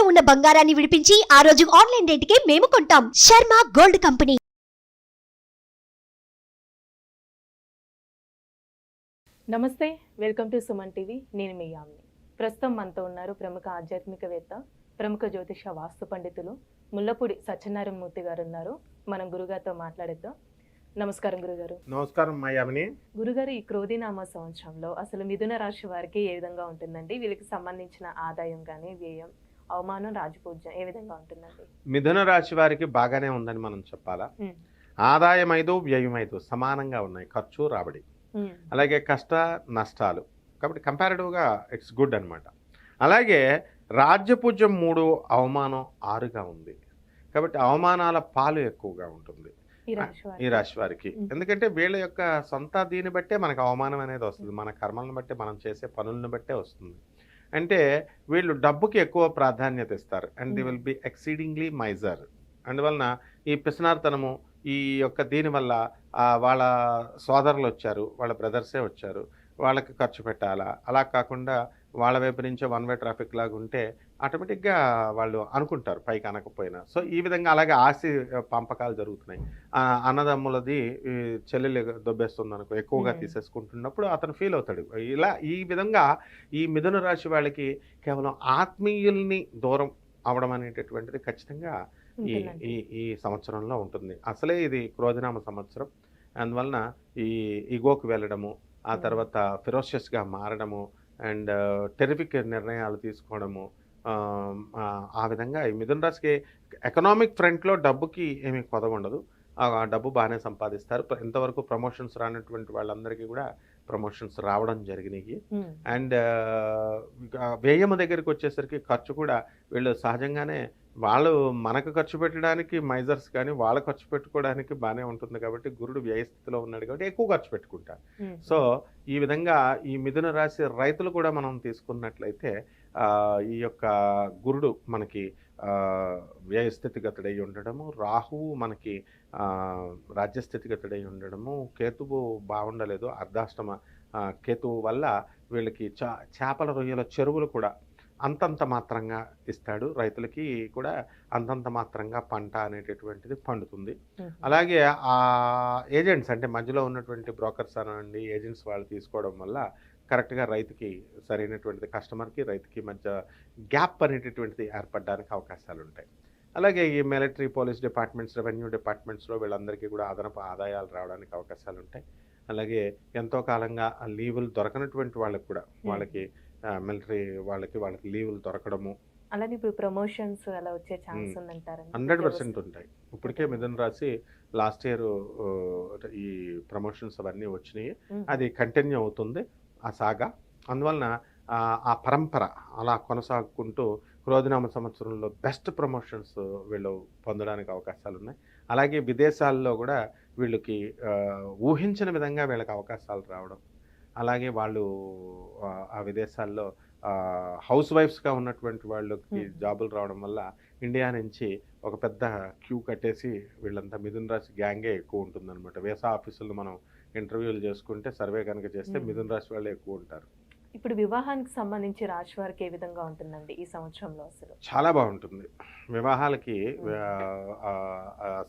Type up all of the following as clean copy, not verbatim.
ఉన్న బంగారాన్ని విడిపించి ఆ రోజు ఆన్లైన్ రేటుకే మేము కొంటాం. Sharma gold company. నమస్తే, వెల్కమ్ టు సుమన్ టీవీ. నేను మీ యామిని. ప్రస్తుతం మనతో ఉన్నారు ప్రముఖ ఆధ్యాత్మికవేత్త, ప్రముఖ జ్యోతిష వాస్తు పండితులు ముల్లపూడి సత్యనారాయణ మూర్తి గారు ఉన్నారు. మనం గురుగారితో మాట్లాడేద్దాం. నమస్కారం గురుగారు. నమస్కారం యామిని. గురుగారు, ఈ క్రోధినామ సంవత్సరంలో అసలు మిథున రాశి వారికి ఏ విధంగా ఉంటుందండి? వీళ్ళకి సంబంధించిన ఆదాయం కానీ, వ్యయం, అవమానం, రాజపూజ్యం ఏ విధంగా ఉంటుందండి? మిథున రాశి వారికి బాగానే ఉందని మనం చెప్పాలా. ఆదాయం 5, వ్యయం 5 సమానంగా ఉన్నాయి, ఖర్చు రాబడి. అలాగే కష్ట నష్టాలు, కాబట్టి కంపారిటివ్గా ఇట్స్ గుడ్ అనమాట. అలాగే రాజ్యపూజ్యం 3, అవమానం 6గా ఉంది. కాబట్టి అవమానాల పాలు ఎక్కువగా ఉంటుంది ఈ రాశి వారికి. ఎందుకంటే వీళ్ళ యొక్క సొంత దీన్ని బట్టే మనకు అవమానం అనేది వస్తుంది, మన కర్మలను బట్టే, మనం చేసే పనులను బట్టే వస్తుంది. అంటే వీళ్ళు డబ్బుకి ఎక్కువ ప్రాధాన్యత ఇస్తారు and the will be exceedingly miser. అందువలన ఈ పిసనార్తనము, ఈ యొక్క దీనివల్ల వాళ్ళ సోదరులు వచ్చారు, వాళ్ళ బ్రదర్సే వచ్చారు, వాళ్ళకి ఖర్చు పెట్టాలా, అలా కాకుండా వాళ్ళ వైపు నుంచే వన్ వే ట్రాఫిక్ లాగా ఉంటే ఆటోమేటిక్గా వాళ్ళు అనుకుంటారు పైకి అనకపోయినా. సో ఈ విధంగా అలాగే ఆస్తి పంపకాలు జరుగుతున్నాయి. అన్నదమ్ములది చెల్లెలు దొబ్బేస్తుంది అనుకో, ఎక్కువగా తీసేసుకుంటున్నప్పుడు అతను ఫీల్ అవుతాడు. ఇలా ఈ విధంగా ఈ మిథున రాశి వాళ్ళకి కేవలం ఆత్మీయుల్ని దూరం అవడం అనేటటువంటిది ఖచ్చితంగా ఈ ఈ ఈ సంవత్సరంలో ఉంటుంది. అసలే ఇది క్రోధనామ సంవత్సరం. అందువలన ఈ ఈగోకి వెళ్ళడము, ఆ తర్వాత ఫిరోషియస్గా మారడము అండ్ టెరిఫిక్ నిర్ణయాలు తీసుకోవడము, ఆ విధంగా ఈ మిథున రాశికి ఎకనామిక్ ఫ్రంట్లో డబ్బుకి ఏమీ కొదవ ఉండదు. ఆ డబ్బు బాగానే సంపాదిస్తారు. ఇంతవరకు ప్రమోషన్స్ రానటువంటి వాళ్ళందరికీ కూడా ప్రమోషన్స్ రావడం జరిగినాయి. అండ్ వ్యయము దగ్గరికి వచ్చేసరికి ఖర్చు కూడా వీళ్ళు సహజంగానే వాళ్ళు మనకు ఖర్చు పెట్టడానికి మైజర్స్, కానీ వాళ్ళ ఖర్చు పెట్టుకోవడానికి బాగానే ఉంటుంది. కాబట్టి గురుడు వ్యయస్థితిలో ఉన్నాడు కాబట్టి ఎక్కువ ఖర్చు పెట్టుకుంటారు. సో ఈ విధంగా ఈ మిథున రాశి రైతులు కూడా మనం తీసుకున్నట్లయితే ఈ యొక్క గురుడు మనకి వ్యయస్థితిగతుడై ఉండడము, రాహువు మనకి రాజ్యస్థితిగతుడై ఉండడము, కేతువు బాగుండలేదు, అర్ధాష్టమ కేతువు వల్ల వీళ్ళకి చేపల రొయ్యల చెరువులు కూడా అంతంత మాత్రంగా ఇస్తాడు. రైతులకి కూడా అంతంత మాత్రంగా పంట అనేటటువంటిది పండుతుంది. అలాగే ఆ ఏజెంట్స్, అంటే మధ్యలో ఉన్నటువంటి బ్రోకర్స్ అనండి, ఏజెంట్స్ వాళ్ళు తీసుకోవడం వల్ల కరెక్ట్గా రైతుకి సరైనటువంటిది, కస్టమర్కి రైతుకి మధ్య గ్యాప్ అనేటటువంటిది ఏర్పడడానికి అవకాశాలు ఉంటాయి. అలాగే ఈ మిలిటరీ, పోలీస్ డిపార్ట్మెంట్స్, రెవెన్యూ డిపార్ట్మెంట్స్లో వీళ్ళందరికీ కూడా అదనపు ఆదాయాలు రావడానికి అవకాశాలు ఉంటాయి. అలాగే ఎంతో కాలంగా లీవులు దొరకనటువంటి వాళ్ళకి కూడా, వాళ్ళకి మిలిటరీ వాళ్ళకి లీవులు దొరకడము, అలాగే ఇప్పుడు ప్రమోషన్స్ అలా వచ్చే ఛాన్స్ ఉందంటారు. 100% ఉంటాయి. ఇప్పటికే మిథున రాశి లాస్ట్ ఇయర్ ఈ ప్రమోషన్స్ అవన్నీ వచ్చినాయి. అది కంటిన్యూ అవుతుంది ఆ సాగా. అందువలన ఆ పరంపర అలా కొనసాగుకుంటూ క్రోధినామ సంవత్సరంలో బెస్ట్ ప్రమోషన్స్ వీళ్ళు పొందడానికి అవకాశాలు ఉన్నాయి. అలాగే విదేశాల్లో కూడా వీళ్ళకి ఊహించిన విధంగా వీళ్ళకి అవకాశాలు రావడం, అలాగే వాళ్ళు ఆ విదేశాల్లో హౌస్ వైఫ్స్గా ఉన్నటువంటి వాళ్ళకి జాబులు రావడం వల్ల ఇండియా నుంచి ఒక పెద్ద క్యూ కట్టేసి వీళ్ళంతా మిథున రాశి గ్యాంగే ఎక్కువ ఉంటుందన్నమాట. వీసా ఆఫీసులు మనం ఇంటర్వ్యూలు చేసుకుంటే, సర్వే కనుక చేస్తే మిథున రాశి వాళ్ళే ఎక్కువ ఉంటారు. ఇప్పుడు వివాహానికి సంబంధించి రాశి వారికి ఏ విధంగా ఉంటుందండి ఈ సంవత్సరంలో? అసలు చాలా బాగుంటుంది. వివాహాలకి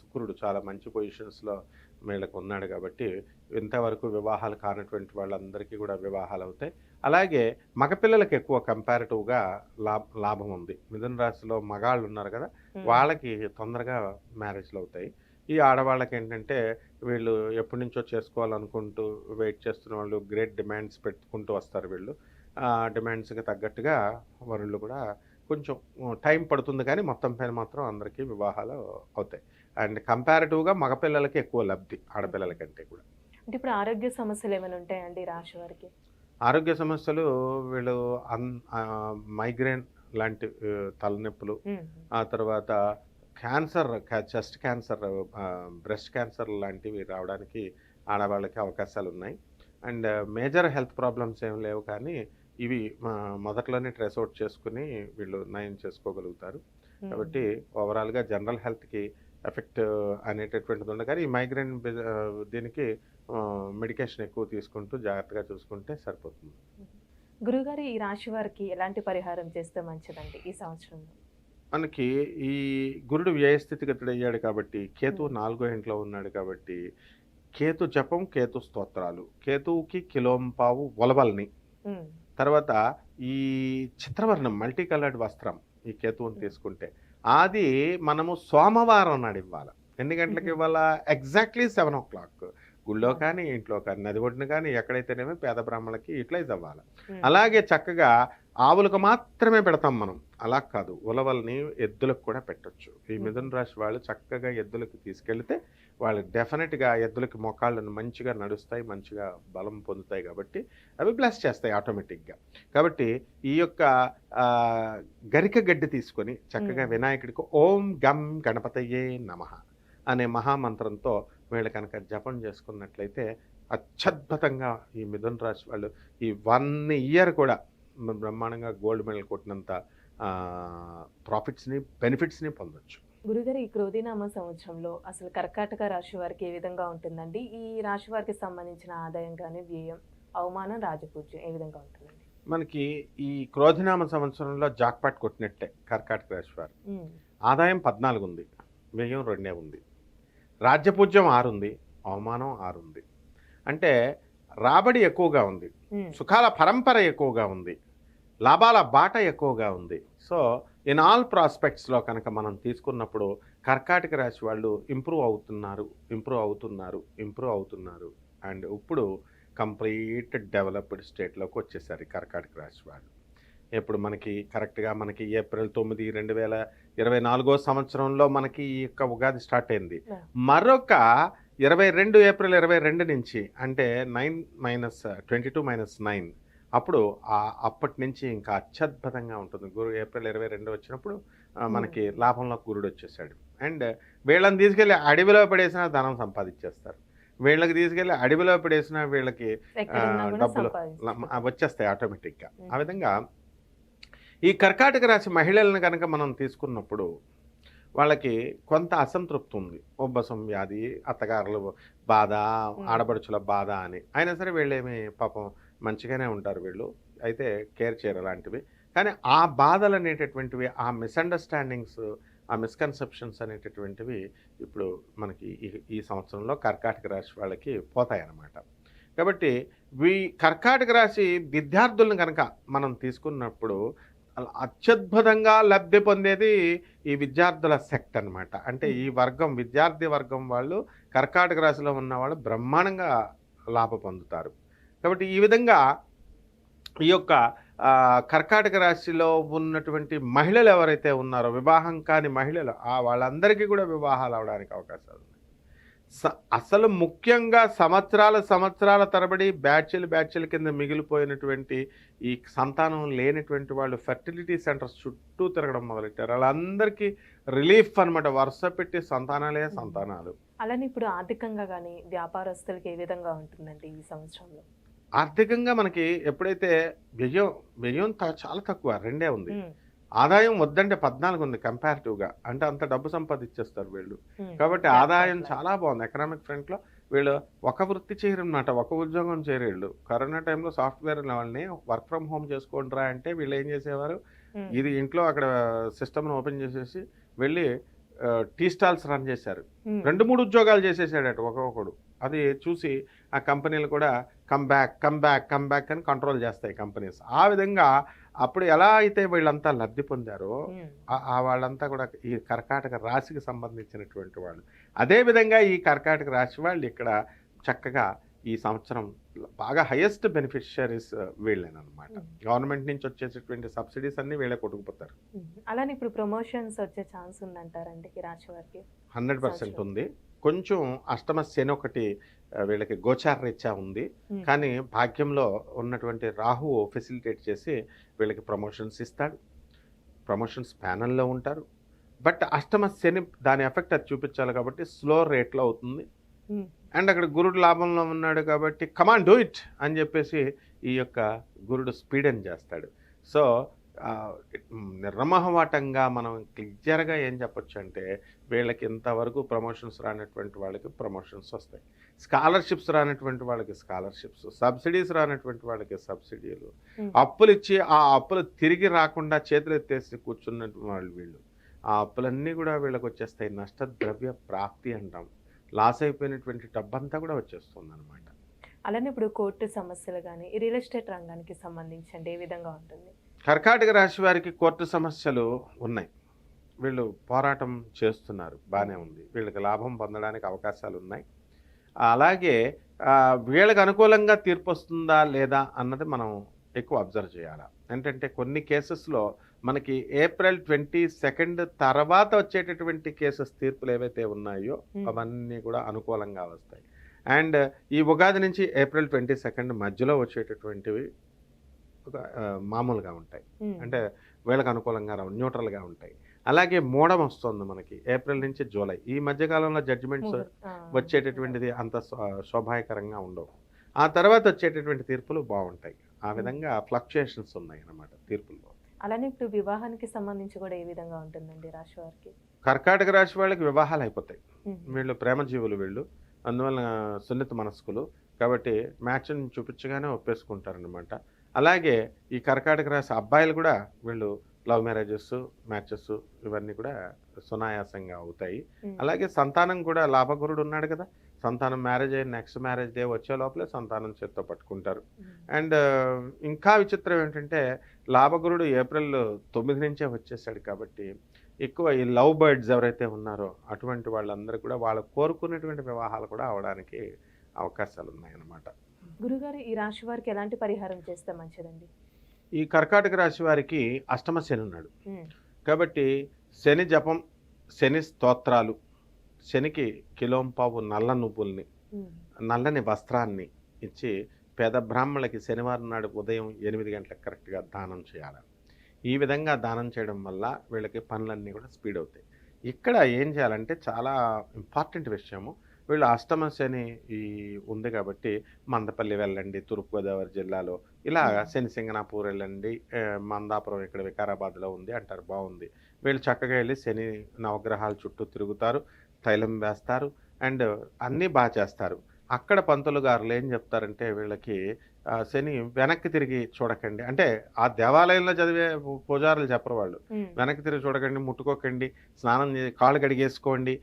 శుక్రుడు చాలా మంచి పొజిషన్స్లో వీళ్ళకు ఉన్నాడు కాబట్టి ఇంతవరకు వివాహాలు కానటువంటి వాళ్ళందరికీ కూడా వివాహాలు అవుతాయి. అలాగే మగపిల్లలకి ఎక్కువ కంపారిటివ్గా లాభం ఉంది. మిథున రాశిలో మగాళ్ళు ఉన్నారు కదా, వాళ్ళకి తొందరగా మ్యారేజ్లు అవుతాయి. ఈ ఆడవాళ్ళకి ఏంటంటే వీళ్ళు ఎప్పటి నుంచో చేసుకోవాలనుకుంటూ వెయిట్ చేస్తున్న వాళ్ళు గ్రేట్ డిమాండ్స్ పెట్టుకుంటూ వస్తారు. వీళ్ళు డిమాండ్స్కి తగ్గట్టుగా వరుళ్ళు కూడా కొంచెం టైం పడుతుంది, కానీ మొత్తం పైన మాత్రం అందరికీ వివాహాలు అవుతాయి. అండ్ కంపారిటివ్గా మగపిల్లలకి ఎక్కువ లబ్ధి ఆడపిల్లల కంటే కూడా. అంటే ఇప్పుడు ఆరోగ్య సమస్యలు ఏమైనా ఉంటాయండి రాశి వారికి? ఆరోగ్య సమస్యలు వీళ్ళు మైగ్రేన్ లాంటి తలనొప్పులు, ఆ తర్వాత cancer, chest cancer, breast cancer లాంటివి రావడానికి ఆడవాళ్ళకి అవకాశాలు ఉన్నాయి. అండ్ మేజర్ హెల్త్ ప్రాబ్లమ్స్ ఏం లేవు, కానీ ఇవి మొదట్లోనే ట్రేస్ అవుట్ చేసుకుని వీళ్ళు నయం చేసుకోగలుగుతారు. కాబట్టి ఓవరాల్గా జనరల్ హెల్త్కి ఎఫెక్ట్ అనేటటువంటిది ఉండదు, కానీ ఈ మైగ్రేన్ దీనికి మెడికేషన్ ఎక్కువ తీసుకుంటూ జాగ్రత్తగా చూసుకుంటే సరిపోతుంది. గురుగారు, ఈ రాశి వారికి ఎలాంటి పరిహారం చేస్తే మంచిదండి ఈ సంవత్సరంలో? మనకి ఈ గురుడు వ్యయస్థితిగతుడు అయ్యాడు కాబట్టి కేతు 4వ ఇంట్లో ఉన్నాడు కాబట్టి కేతు జపం, కేతు స్తోత్రాలు, కేతువుకి కిలోంపావు ఒలవల్ని, తర్వాత ఈ చిత్రవర్ణం మల్టీ కలర్డ్ వస్త్రం ఈ కేతువుని తీసుకుంటే అది మనము సోమవారం నాడు ఇవ్వాలి. ఎన్ని గంటలకు ఇవ్వాలా? Exactly 7 o'clock. గుళ్ళో కానీ ఇంట్లో కానీ నది ఒడ్డున కానీ ఎక్కడైతేనేమో పేద బ్రాహ్మణులకి యూటిలైజ్ అవ్వాలి. అలాగే చక్కగా ఆవులకు మాత్రమే పెడతాం మనం, అలా కాదు ఉలవల్ని ఎద్దులకు కూడా పెట్టొచ్చు. ఈ మిథున రాశి వాళ్ళు చక్కగా ఎద్దులకు తీసుకెళ్తే వాళ్ళు డెఫినెట్గా ఎద్దులకి మొక్కాళ్ళను మంచిగా నడుస్తాయి, మంచిగా బలం పొందుతాయి కాబట్టి అవి బ్లెస్ చేస్తాయి ఆటోమేటిక్గా. కాబట్టి ఈ యొక్క గరిక గడ్డి తీసుకొని చక్కగా వినాయకుడికి ఓం గం గణపతయే నమః అనే మహామంత్రంతో వీళ్ళు కనుక జపం చేసుకున్నట్లయితే అత్యద్భుతంగా ఈ మిథున రాశి వాళ్ళు ఈ 1 year కూడా బ్రహ్మాండంగా గోల్డ్ మెడల్ కొట్టినంత ప్రాఫిట్స్ని బెనిఫిట్స్ని పొందొచ్చు. గురుగారు, ఈ క్రోధినామ సంవత్సరంలో అసలు కర్కాటక రాశి వారికి ఏ విధంగా ఉంటుందండి? ఈ రాశి వారికి సంబంధించిన ఆదాయం కానీ, వ్యయం, అవమానం, రాజపూజ్యం ఏ విధంగా ఉంటుందండి? మనకి ఈ క్రోధినామ సంవత్సరంలో జాక్పాట్ కొట్టినట్టే కర్కాటక రాశి వారు. ఆదాయం 14 ఉంది, వ్యయం 2 ఉంది, రాజ్యపూజ్యం 6 ఉంది, అవమానం 6 ఉంది. అంటే రాబడి ఎక్కువగా ఉంది, సుఖాల పరంపర ఎక్కువగా ఉంది, లాభాల బాట ఎక్కువగా ఉంది. సో ఇన్ ఆల్ ప్రాస్పెక్ట్స్లో కనుక మనం తీసుకున్నప్పుడు కర్కాటక రాశి వాళ్ళు ఇంప్రూవ్ అవుతున్నారు అండ్ ఇప్పుడు కంప్లీట్ డెవలప్డ్ స్టేట్లోకి వచ్చేసారు కర్కాటక రాశి వాళ్ళు. ఇప్పుడు మనకి కరెక్ట్గా మనకి ఏప్రిల్ 9, 2024 సంవత్సరంలో మనకి ఈ యొక్క ఉగాది స్టార్ట్ అయింది. మరొక 22 ఏప్రిల్ 22 నుంచి అంటే 22 - 9 అప్పుడు అప్పటి నుంచి ఇంకా అత్యద్భుతంగా ఉంటుంది. ఏప్రిల్ 22 వచ్చినప్పుడు మనకి లాభంలో గురుడు వచ్చేసాడు. అండ్ వీళ్ళని తీసుకెళ్ళి అడవిలో పడేసినా ధనం సంపాదించేస్తారు, వీళ్ళకి తీసుకెళ్ళి అడవిలో పడేసినా వీళ్ళకి డబ్బులు వచ్చేస్తాయి ఆటోమేటిక్గా. ఆ విధంగా ఈ కర్కాటక రాశి మహిళలను కనుక మనం తీసుకున్నప్పుడు వాళ్ళకి కొంత అసంతృప్తి ఉంది, ఉబ్బసం వ్యాధి, అత్తగారుల బాధ, ఆడపడుచుల బాధ అని. అయినా సరే వీళ్ళేమి పాపం మంచిగానే ఉంటారు వీళ్ళు, అయితే కేర్ చేయరు అలాంటివి. కానీ ఆ బాధలు అనేటటువంటివి, ఆ మిస్అండర్స్టాండింగ్స్, ఆ మిస్కన్సెప్షన్స్ అనేటటువంటివి ఇప్పుడు మనకి ఈ సంవత్సరంలో కర్కాటక రాశి వాళ్ళకి పోతాయి అన్నమాట. కాబట్టి కర్కాటక రాశి విద్యార్థులను కనుక మనం తీసుకున్నప్పుడు అత్యద్భుతంగా లబ్ధి పొందేది ఈ విద్యార్థుల సెక్ట్ అనమాట. అంటే ఈ వర్గం, విద్యార్థి వర్గం వాళ్ళు కర్కాటక రాశిలో ఉన్న వాళ్ళు బ్రహ్మాండంగా లాభ పొందుతారు. కాబట్టి ఈ విధంగా ఈ యొక్క కర్కాటక రాశిలో ఉన్నటువంటి మహిళలు ఎవరైతే ఉన్నారో, వివాహం కాని మహిళలు, వాళ్ళందరికీ కూడా వివాహాలు అవడానికి అవకాశాలు ఉన్నాయి. అసలు ముఖ్యంగా సంవత్సరాల తరబడి బ్యాచ్ల కింద మిగిలిపోయినటువంటి ఈ సంతానం లేనటువంటి వాళ్ళు ఫెర్టిలిటీ సెంటర్స్ చుట్టూ తిరగడం మొదలెట్టారు. వాళ్ళందరికీ రిలీఫ్ అనమాట, వరుస పెట్టి సంతానాలు. అలానే ఇప్పుడు ఆర్థికంగా కానీ వ్యాపారస్తులకి ఏ విధంగా ఉంటుందండి ఈ సంవత్సరంలో? ఆర్థికంగా మనకి ఎప్పుడైతే వ్యయం చాలా తక్కువ, 2 ఉంది, ఆదాయం వద్దంటే 14 ఉంది కంపారిటివ్గా. అంటే అంత డబ్బు సంపాదించేస్తారు వీళ్ళు. కాబట్టి ఆదాయం చాలా బాగుంది. ఎకనామిక్ ఫ్రంట్లో వీళ్ళు ఒక వృత్తి చేయరు అన్నమాట, ఒక ఉద్యోగం చేయరు వీళ్ళు. కరోనా టైంలో సాఫ్ట్వేర్ వాళ్ళని వర్క్ ఫ్రమ్ హోమ్ చేసుకోండిరా అంటే వీళ్ళు ఏం చేసేవారు, ఇది ఇంట్లో అక్కడ సిస్టమ్ను ఓపెన్ చేసేసి వెళ్ళి టీ స్టాల్స్ రన్ చేశారు. 2-3 ఉద్యోగాలు చేసేసాడట ఒక్కొక్కడు. అది చూసి ఆ కంపెనీలు కూడా కమ్ బ్యాక్ అని కంట్రోల్ చేస్తాయి కంపెనీస్. ఆ విధంగా అప్పుడు ఎలా అయితే వీళ్ళంతా లబ్ధి పొందారో వాళ్ళంతా కూడా ఈ కర్కాటక రాశికి సంబంధించినటువంటి వాళ్ళు. అదేవిధంగా ఈ కర్కాటక రాశి వాళ్ళు ఇక్కడ చక్కగా ఈ సంవత్సరం బాగా హైయెస్ట్ బెనిఫిషియరీస్ వీళ్ళేనమాట. గవర్నమెంట్ నుంచి వచ్చేటటువంటి సబ్సిడీస్ అన్ని వీళ్ళే కొట్టుకుపోతారు. అలానే ఇప్పుడు ప్రమోషన్స్ వచ్చే ఛాన్స్ ఉందంటారండి ఈ రాశి వారికి? 100% ఉంది. కొంచెం అష్టమ శని ఒకటి వీళ్ళకి గోచార రీత్యా ఉంది, కానీ భాగ్యంలో ఉన్నటువంటి రాహు ఫెసిలిటేట్ చేసి వీళ్ళకి ప్రమోషన్స్ ఇస్తాడు, ప్రమోషన్స్ ప్యానల్లో ఉంటారు. బట్ అష్టమ శని దాని ఎఫెక్ట్ అది చూపించాలి కాబట్టి స్లో రేట్లో అవుతుంది. అండ్ అక్కడ గురుడు లాభంలో ఉన్నాడు కాబట్టి కమాన్ డూ ఇట్ అని చెప్పేసి ఈ యొక్క గురుడు స్పీడ్ అని చేస్తాడు. సో నిర్మహవాటంగా మనం క్లియర్గా ఏం చెప్పొచ్చు అంటే వీళ్ళకి ఇంతవరకు ప్రమోషన్స్ రానటువంటి వాళ్ళకి ప్రమోషన్స్ వస్తాయి, స్కాలర్షిప్స్ రానటువంటి వాళ్ళకి స్కాలర్షిప్స్, సబ్సిడీస్ రానటువంటి వాళ్ళకి సబ్సిడీలు, అప్పులు ఇచ్చి ఆ అప్పులు తిరిగి రాకుండా చేతులు ఎత్తేసి కూర్చున్న వాళ్ళు వీళ్ళు. ఆ అప్పులన్నీ కూడా వీళ్ళకి వచ్చేస్తాయి. నష్టద్రవ్య ప్రాప్తి అంటాం. లాస్ అయిపోయినటువంటి డబ్బంతా కూడా వచ్చేస్తుంది అనమాట. అలానే ఇప్పుడు కోర్టు సమస్యలు కానీ రియల్ ఎస్టేట్ రంగానికి సంబంధించి ఏ విధంగా ఉంటుంది? కర్కాటక రాశి వారికి కోర్టు సమస్యలు ఉన్నాయి. వీళ్ళు పోరాటం చేస్తున్నారు, బాగానే ఉంది. వీళ్ళకి లాభం పొందడానికి అవకాశాలు ఉన్నాయి. అలాగే వీళ్ళకి అనుకూలంగా తీర్పు వస్తుందా లేదా అన్నది మనం ఎక్కువ అబ్జర్వ్ చేయాలి. ఏంటంటే కొన్ని కేసెస్లో మనకి ఏప్రిల్ 22 తర్వాత వచ్చేటటువంటి కేసెస్ తీర్పులు ఏవైతే ఉన్నాయో అవన్నీ కూడా అనుకూలంగా వస్తాయి. అండ్ ఈ ఉగాది నుంచి ఏప్రిల్ 22 మధ్యలో వచ్చేటటువంటివి మామూలుగా ఉంటాయి. అంటే వీళ్ళకి అనుకూలంగా రావు, న్యూట్రల్గా ఉంటాయి. అలాగే మోడం వస్తుంది మనకి ఏప్రిల్ నుంచి జూలై. ఈ మధ్యకాలంలో జడ్జిమెంట్స్ వచ్చేటటువంటిది అంత శోభాయకరంగా ఉండవు. ఆ తర్వాత వచ్చేటటువంటి తీర్పులు బాగుంటాయి. ఆ విధంగా ఫ్లక్చుయేషన్స్ ఉన్నాయి అన్నమాట తీర్పుల్లో. అలానే ఇప్పుడు వివాహానికి సంబంధించి కూడా ఏ విధంగా ఉంటుందండి రాశి వారికి? కర్కాటక రాశి వాళ్ళకి వివాహాలు అయిపోతాయి. వీళ్ళు ప్రేమజీవులు, వీళ్ళు అందువల్ల సున్నిత మనస్కులు కాబట్టి మ్యాచ్ని చూపించగానే ఒప్పేసుకుంటారనమాట. అలాగే ఈ కర్కాటక రాశి అబ్బాయిలు కూడా వీళ్ళు లవ్ మ్యాచెస్ ఇవన్నీ కూడా సునాయాసంగా అవుతాయి. అలాగే సంతానం కూడా లాభగురుడు ఉన్నాడు కదా, సంతానం మ్యారేజ్ అయ్యి నెక్స్ట్ మ్యారేజ్ డే వచ్చే లోపలే సంతానం చేత్తో పట్టుకుంటారు. అండ్ ఇంకా విచిత్రం ఏంటంటే లాభగురుడు ఏప్రిల్ 9 నుంచే వచ్చేసాడు కాబట్టి ఎక్కువ ఈ లవ్ బర్డ్స్ ఎవరైతే ఉన్నారో అటువంటి వాళ్ళందరూ కూడా వాళ్ళు కోరుకున్నటువంటి వివాహాలు కూడా అవడానికి అవకాశాలు ఉన్నాయన్నమాట. గురుగారు, ఈ రాశి వారికి ఎలాంటి పరిహారం చేస్తే మంచిదండి? ఈ కర్కాటక రాశి వారికి అష్టమ శని ఉన్నాడు కాబట్టి శని జపం, శని స్తోత్రాలు, శనికి కిలోంపావు నల్ల నువ్వుల్ని, నల్లని వస్త్రాన్ని ఇచ్చి పేద బ్రాహ్మణులకి శనివారం నాడు ఉదయం 8 గంటలకు కరెక్ట్గా దానం చేయాలి. ఈ విధంగా దానం చేయడం వల్ల వీళ్ళకి పనులన్నీ కూడా స్పీడ్ అవుతాయి. ఇక్కడ ఏం చేయాలంటే చాలా ఇంపార్టెంట్ విషయము, వీళ్ళు అష్టమ శని ఉంది కాబట్టి మందపల్లి వెళ్ళండి, తూర్పుగోదావరి జిల్లాలో ఇలాగా శని సింగనాపూర్ వెళ్ళండి, మందాపురం ఇక్కడ వికారాబాద్లో ఉంది అంటారు, బాగుంది. వీళ్ళు చక్కగా వెళ్ళి శని నవగ్రహాల చుట్టూ తిరుగుతారు, తైలం వేస్తారు అండ్ అన్నీ బాగా చేస్తారు. అక్కడ పంతులు గారులు ఏం చెప్తారంటే వీళ్ళకి శని వెనక్కి తిరిగి చూడకండి, అంటే ఆ దేవాలయంలో చదివే పూజారులు చెప్పరు వాళ్ళు, వెనక్కి తిరిగి చూడకండి, ముట్టుకోకండి, స్నానం కాళ్ళు కడిగేసుకోండి,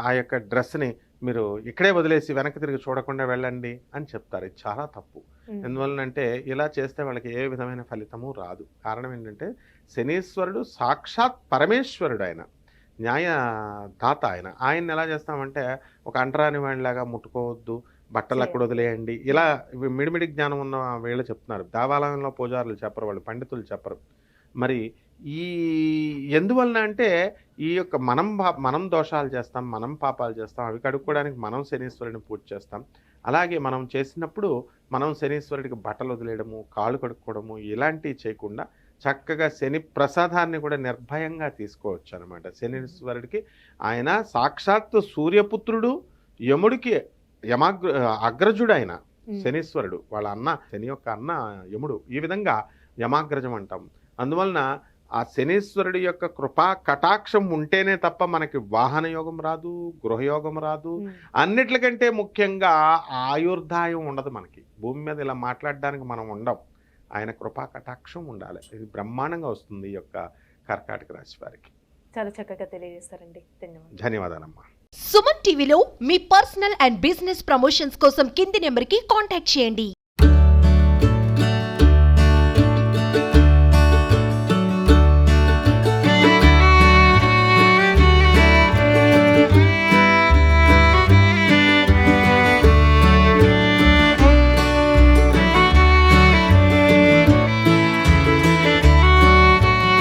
ఆ యొక్క డ్రెస్ని మీరు ఇక్కడే వదిలేసి వెనక్కి తిరిగి చూడకుండా వెళ్ళండి అని చెప్తారు. ఇది చాలా తప్పు. ఎందువలనంటే ఇలా చేస్తే వాళ్ళకి ఏ విధమైన ఫలితము రాదు. కారణం ఏంటంటే శనీశ్వరుడు సాక్షాత్ పరమేశ్వరుడు, ఆయన న్యాయదాత. ఆయన్ని ఎలా చేస్తామంటే ఒక అంటరాని వాడిలాగా ముట్టుకోవద్దు, బట్టలు అక్కడ వదిలేయండి, ఇలా మిడిమిడి జ్ఞానం ఉన్న వీళ్ళు చెప్తున్నారు. దేవాలయంలో పూజారులు చెప్పరు, వాళ్ళు పండితులు చెప్పరు. మరి ఈ ఎందువలన అంటే ఈ యొక్క మనం దోషాలు చేస్తాం, మనం పాపాలు చేస్తాం, అవి కడుక్కోవడానికి మనం శనీశ్వరుడిని పూజ చేస్తాం. అలాగే మనం చేసినప్పుడు మనం శనీశ్వరుడికి బట్టలు వదిలేయడము, కాళ్ళు కడుక్కోవడము ఇలాంటివి చేయకుండా చక్కగా శని ప్రసాదాన్ని కూడా నిర్భయంగా తీసుకోవచ్చు అనమాట. శనీశ్వరుడికి ఆయన సాక్షాత్తు సూర్యపుత్రుడు, యముడికి అగ్రజుడు ఆయన శనీశ్వరుడు, వాళ్ళ అన్న, శని యొక్క అన్న యముడు. ఈ విధంగా యమాగ్రజం అంటాం. అందువలన ఆ శనీశ్వరుడి యొక్క కృపా కటాక్షం ఉంటేనే తప్ప మనకి వాహన యోగం రాదు, గృహయోగం రాదు, అన్నిట్లకంటే ముఖ్యంగా ఆయుర్దాయం ఉండదు. మనకి భూమి మీద ఇలా మాట్లాడడానికి మనం ఉండం, ఆయన కృపా కటాక్షం ఉండాలి. ఇది బ్రహ్మాండంగా వస్తుంది ఈ యొక్క కర్కాటక రాశి వారికి. చాలా చక్కగా తెలియజేస్తారండి, ధన్యవాదాలమ్మా. సుమన్ టీవీలో మీ పర్సనల్ అండ్ బిజినెస్ ప్రమోషన్స్ కోసం కింది నెంబర్కి కాంటాక్ట్ చేయండి.